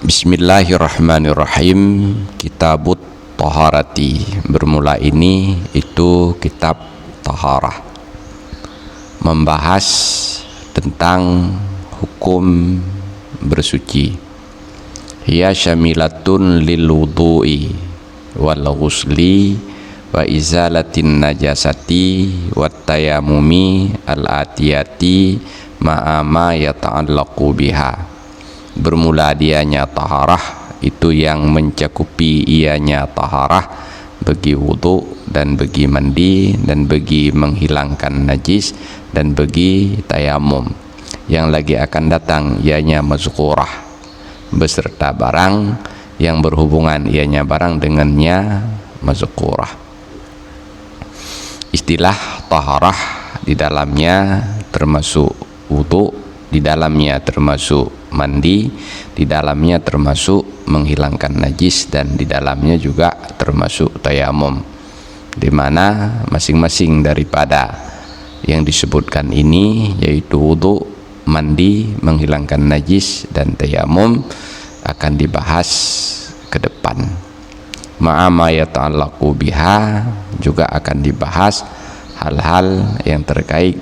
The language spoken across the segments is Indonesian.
Bismillahirrahmanirrahim. Kitabut Taharati. Bermula ini itu kitab taharah, membahas tentang hukum bersuci. Hiya syamilatun lil wudu'i wal ghusli wa izalatin najasati wat tayamumi al atiyati ma'ama yata'allaqu biha. Bermula dianya taharah itu yang mencakupi ianya taharah bagi wudu dan bagi mandi dan bagi menghilangkan najis dan bagi tayamum. Yang lagi akan datang ianya mazkurah beserta barang yang berhubungan ianya barang dengannya mazkurah. Istilah taharah di dalamnya termasuk wudu, di dalamnya termasuk mandi, di dalamnya termasuk menghilangkan najis, dan di dalamnya juga termasuk tayamum, di mana masing-masing daripada yang disebutkan ini yaitu wudu, mandi, menghilangkan najis, dan tayamum akan dibahas ke depan. Ma'ama yata'allaqu biha juga akan dibahas hal-hal yang terkait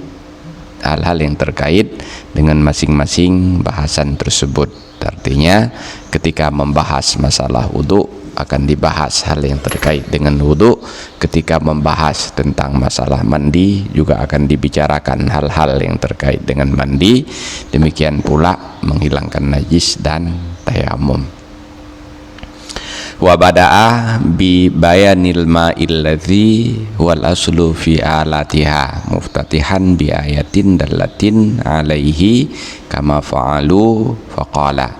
dengan masing-masing bahasan tersebut. Artinya ketika membahas masalah wudu akan dibahas hal yang terkait dengan wudu, ketika membahas tentang masalah mandi juga akan dibicarakan hal-hal yang terkait dengan mandi, demikian pula menghilangkan najis dan tayamum. Wa bada'a bi bayanil ma'il ladzi wal aslu fi alatiha muftatihan bi ayatin dallatin alaihi kama fa'alu faqala.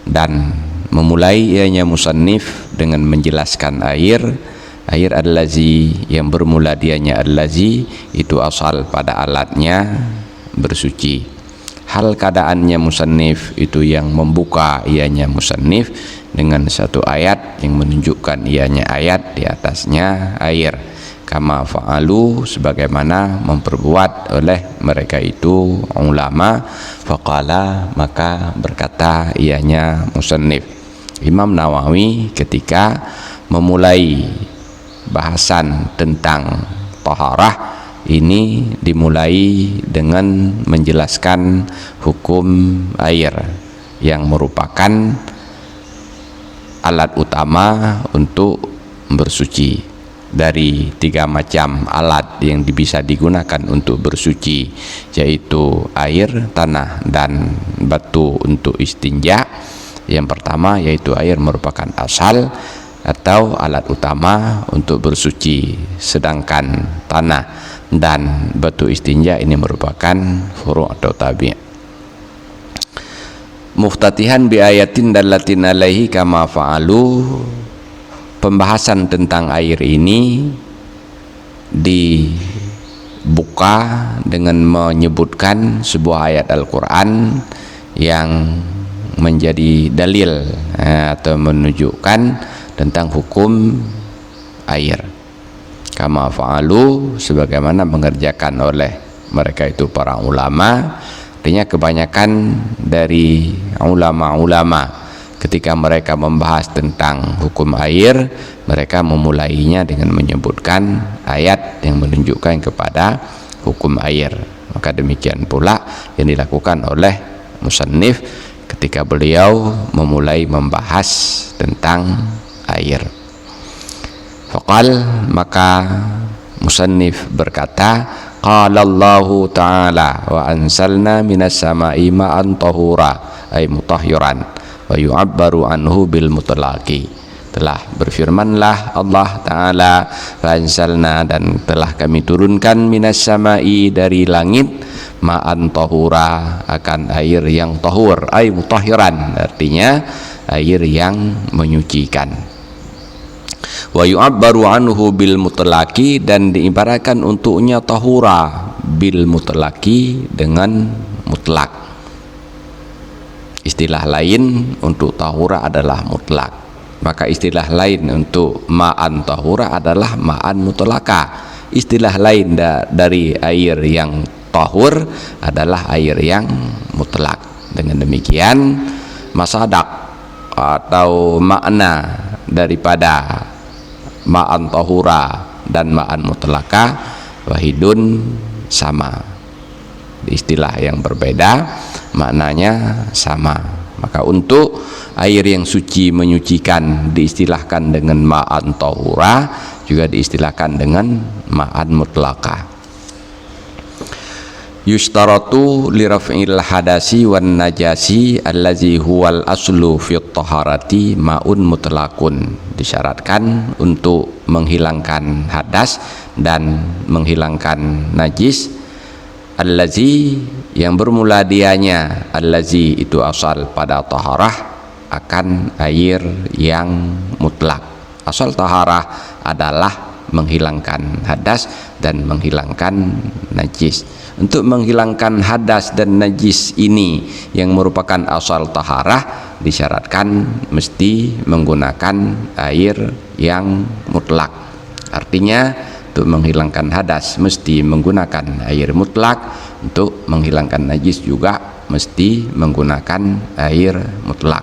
Dan memulai ianya musannif dengan menjelaskan air allazi, yang bermula dianya allazi itu asal pada alatnya bersuci. Hal keadaannya musannif itu yang membuka ianya musannif dengan satu ayat yang menunjukkan ianya ayat di atasnya air, kama fa'alu, sebagaimana memperbuat oleh mereka itu ulama. Faqala, maka berkata ianya musannif. Imam Nawawi ketika memulai bahasan tentang taharah ini dimulai dengan menjelaskan hukum air yang merupakan alat utama untuk bersuci. Dari 3 macam alat yang bisa digunakan untuk bersuci, yaitu air, tanah, dan batu untuk istinja. Yang pertama yaitu air merupakan asal atau alat utama untuk bersuci, sedangkan tanah dan batu istinja ini merupakan furu' atau tabi'. Muftatihan bi ayatin dallatin alaihi kama fa'alu. Pembahasan tentang air ini dibuka dengan menyebutkan sebuah ayat Al-Quran yang menjadi dalil atau menunjukkan tentang hukum air. Kama fa'alu, sebagaimana mengerjakan oleh mereka itu para ulama. Artinya kebanyakan dari ulama-ulama ketika mereka membahas tentang hukum air, mereka memulainya dengan menyebutkan ayat yang menunjukkan kepada hukum air. Maka demikian pula yang dilakukan oleh musannif ketika beliau memulai membahas tentang air. Faqal, maka musannif berkata, qala Allahu ta'ala wa anzalna minas sama'i ma'an tahura ay mutahhiran wa yu'abbaru anhu bil mutlaqi. Telah berfirmanlah Allah Ta'ala, wa anzalna, dan telah kami turunkan minas sama'i, dari langit, ma'an tahura, akan air yang tahur ay mutahhiran, artinya air yang menyucikan. Wa yu'abbaru anhu bil mutlaqi, dan diibaratkan untuknya tahura bil mutlaqi, dengan mutlak. Istilah lain untuk tahura adalah mutlak, maka istilah lain untuk ma'an tahura adalah ma'an mutlaka. Istilah lain dari air yang tahur adalah air yang mutlak. Dengan demikian masadak atau makna daripada ma'an tahura dan ma'an mutlaka wahidun sama, di istilah yang berbeda maknanya sama. Maka untuk air yang suci menyucikan diistilahkan dengan ma'an tahura, juga diistilahkan dengan ma'an mutlaka. Yushtaratu li raf'il hadasi wan najasi allazi huwal aslu fi taharati ma'un mutlaqun. Disyaratkan untuk menghilangkan hadas dan menghilangkan najis, allazi yang bermula dianya, allazi itu asal pada taharah akan air yang mutlak. Asal taharah adalah menghilangkan hadas dan menghilangkan najis. Untuk menghilangkan hadas dan najis ini yang merupakan asal taharah, disyaratkan mesti menggunakan air yang mutlak. Artinya untuk menghilangkan hadas mesti menggunakan air mutlak, untuk menghilangkan najis juga mesti menggunakan air mutlak.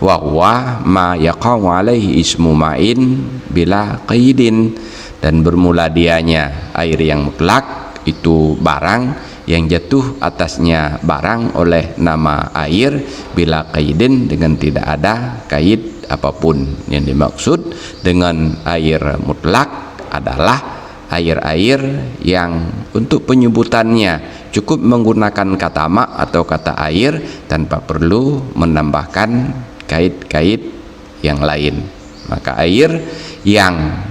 Wa huwa ma yaqa'u alaihi ismu ma'in bila qaidin, dan bermula dianya air yang mutlak itu barang yang jatuh atasnya barang oleh nama air bila qaidin, dengan tidak ada kait apapun. Yang dimaksud dengan air mutlak adalah air-air yang untuk penyebutannya cukup menggunakan kata ma atau kata air tanpa perlu menambahkan kait-kait yang lain. Maka air yang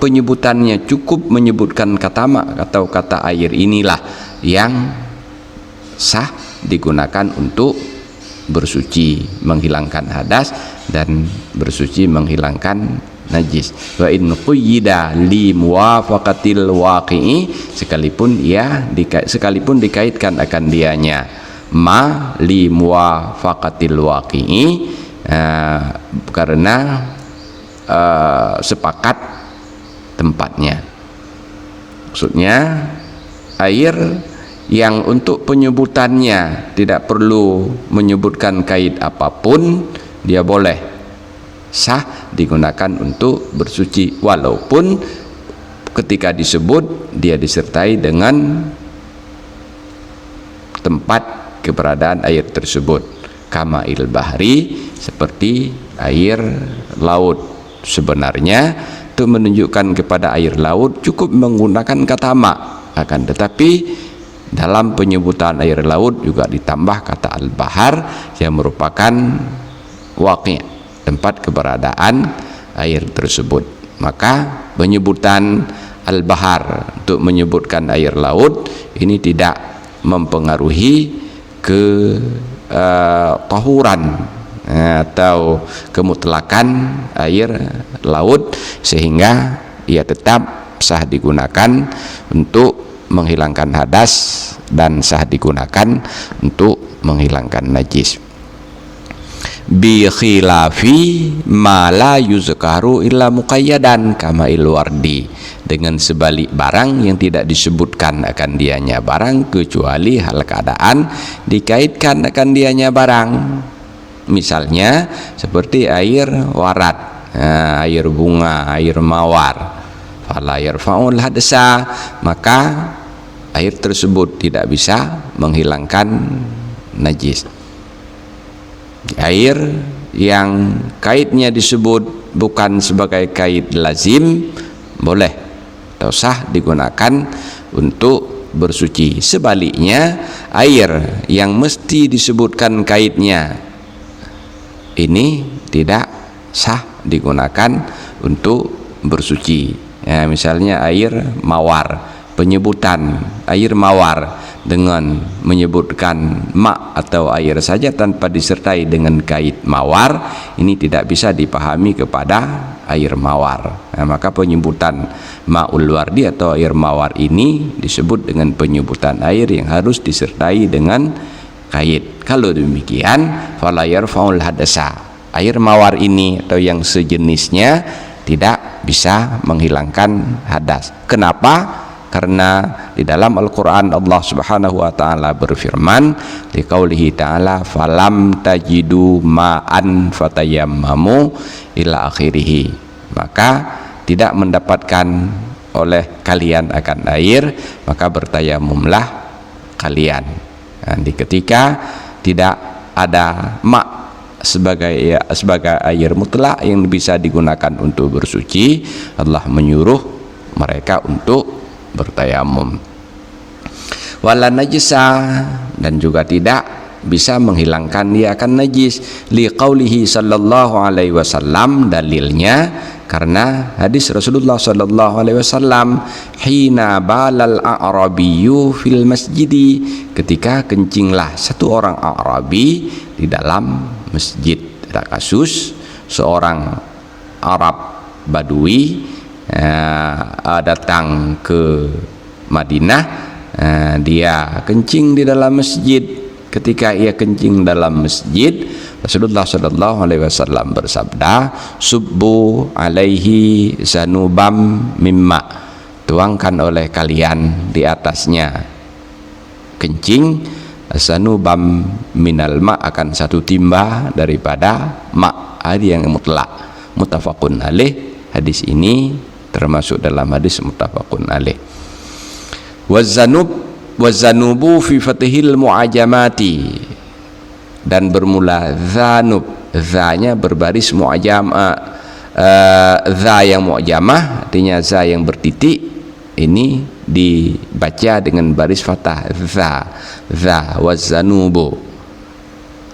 penyebutannya cukup menyebutkan kata ma atau kata air inilah yang sah digunakan untuk bersuci, menghilangkan hadas dan bersuci menghilangkan najis. Wa in quyida li muwafaqatil waqi'i, sekalipun dikaitkan akan dianya ma li muwafaqatil waqi'i, karena sepakat tempatnya. Maksudnya air yang untuk penyebutannya tidak perlu menyebutkan kait apapun, dia boleh sah digunakan untuk bersuci, walaupun ketika disebut dia disertai dengan tempat keberadaan air tersebut. Kama'il bahri, seperti air laut. Sebenarnya untuk menunjukkan kepada air laut cukup menggunakan kata ma, akan tetapi dalam penyebutan air laut juga ditambah kata al-bahar yang merupakan waqi', tempat keberadaan air tersebut. Maka penyebutan al-bahar untuk menyebutkan air laut ini tidak mempengaruhi ke tahuran atau kemutlakan air laut, sehingga ia tetap sah digunakan untuk menghilangkan hadas dan sah digunakan untuk menghilangkan najis. Bi khilafi ma la yuzkaru illa muqayyadan kama ilwardi, dengan sebalik barang yang tidak disebutkan akan dianya barang kecuali hal keadaan dikaitkan akan dianya barang. Misalnya seperti air warat, air bunga, air mawar, fala yarfa'ul hadasa, maka air tersebut tidak bisa menghilangkan najis. Air yang kaitnya disebut bukan sebagai kait lazim boleh atau sah digunakan untuk bersuci. Sebaliknya air yang mesti disebutkan kaitnya ini tidak sah digunakan untuk bersuci. Ya, misalnya air mawar, penyebutan air mawar dengan menyebutkan ma atau air saja tanpa disertai dengan kait mawar, ini tidak bisa dipahami kepada air mawar. Nah, maka penyebutan ma'ul wardi atau air mawar ini disebut dengan penyebutan air yang harus disertai dengan kait. Kalau demikian fala yarfa'ul hadasa, air mawar ini atau yang sejenisnya tidak bisa menghilangkan hadas. Kenapa? karena di dalam Al-Quran Allah Subhanahu wa ta'ala berfirman liqaulihi ta'ala falam tajidu ma'an fatayammamu ila akhirih, maka tidak mendapatkan oleh kalian akan air maka bertayamumlah kalian. Nah, di ketika tidak ada sebagai air mutlak yang bisa digunakan untuk bersuci, Allah menyuruh mereka untuk bertayamum. Wala najisa, dan juga tidak bisa menghilangkan dia akan najis, liqaulihi sallallahu alaihi wasallam, dalilnya karena hadis Rasulullah sallallahu alaihi wasallam, hina balal a'rabiyyu fil masjidi, ketika kencinglah satu orang Arabi di dalam masjid. Ada kasus seorang Arab Badui datang ke Madinah, dia kencing di dalam masjid. Ketika ia kencing dalam masjid, Rasulullah sallallahu alaihi wasallam bersabda, subbu alaihi zanubam mimma, tuangkan oleh kalian di atasnya kencing zanubam minal ma, akan satu timba daripada ma, yang mutlak. Muttafaqun alaih, hadis ini termasuk dalam hadis muttafaqun alaih. Wazanubu fi fatihil mu'ajamati, dan bermula zanub, zanya berbaris mu'ajamah, za yang mu'ajamah artinya za yang bertitik, ini dibaca dengan baris fathah za. Wazanubu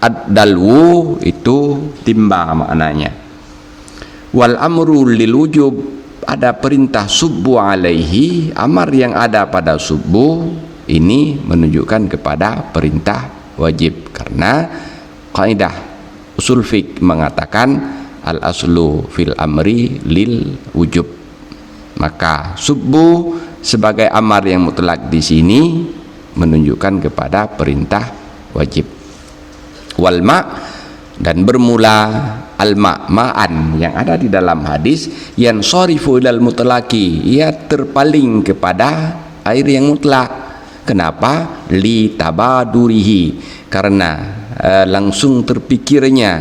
ad-dalwu itu timba maknanya. Wal amru lil wujub, ada perintah subbu alaihi, amar yang ada pada subbu ini menunjukkan kepada perintah wajib, karena kaidah usul fiqh mengatakan al aslu fil amri lil wujub, maka subbu sebagai amar yang mutlak di sini menunjukkan kepada perintah wajib. Wal ma, dan bermula al-ma, ma'an yang ada di dalam hadis, yang sharifu ilal mutlaki, ia terpaling kepada air yang mutlak. Kenapa? Li tabadurihi, karena langsung terpikirnya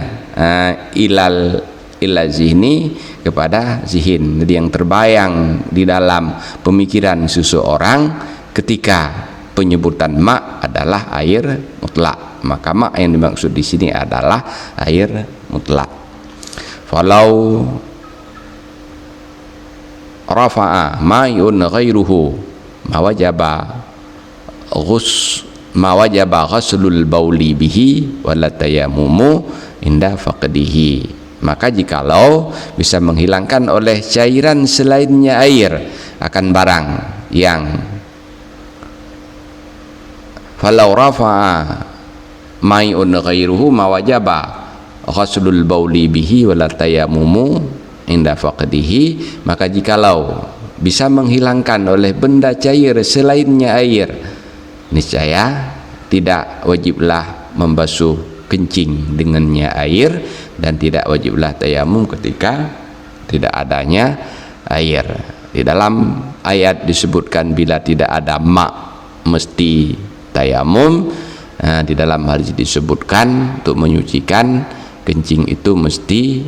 ila zihni, kepada zihin, jadi yang terbayang di dalam pemikiran seseorang ketika penyebutan ma adalah air mutlak, maka ma yang dimaksud di sini adalah air mutlak. Falau rafa'a ma'un ghairuhu ma wajaba ghuslul bauli bihi wala tayamumu inda faqdihi, maka jikalau bisa menghilangkan oleh cairan selainnya air akan barang yang falau rafa'a ma'un ghairuhu ma wajaba ghuslul bauli bihi wala tayamumu inda faqdihi, maka jikalau bisa menghilangkan oleh benda cair selainnya air, niscaya tidak wajiblah membasuh kencing dengannya air, dan tidak wajiblah tayamum ketika tidak adanya air. Di dalam ayat disebutkan bila tidak ada ma mesti tayamum. Di dalam hadis disebutkan untuk menyucikan kencing itu mesti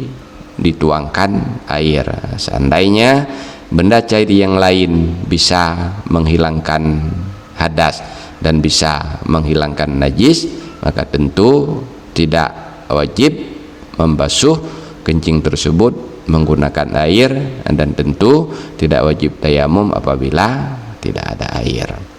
dituangkan air. Seandainya benda cair yang lain bisa menghilangkan hadas dan bisa menghilangkan najis, maka tentu tidak wajib membasuh kencing tersebut menggunakan air, dan tentu tidak wajib tayamum apabila tidak ada air.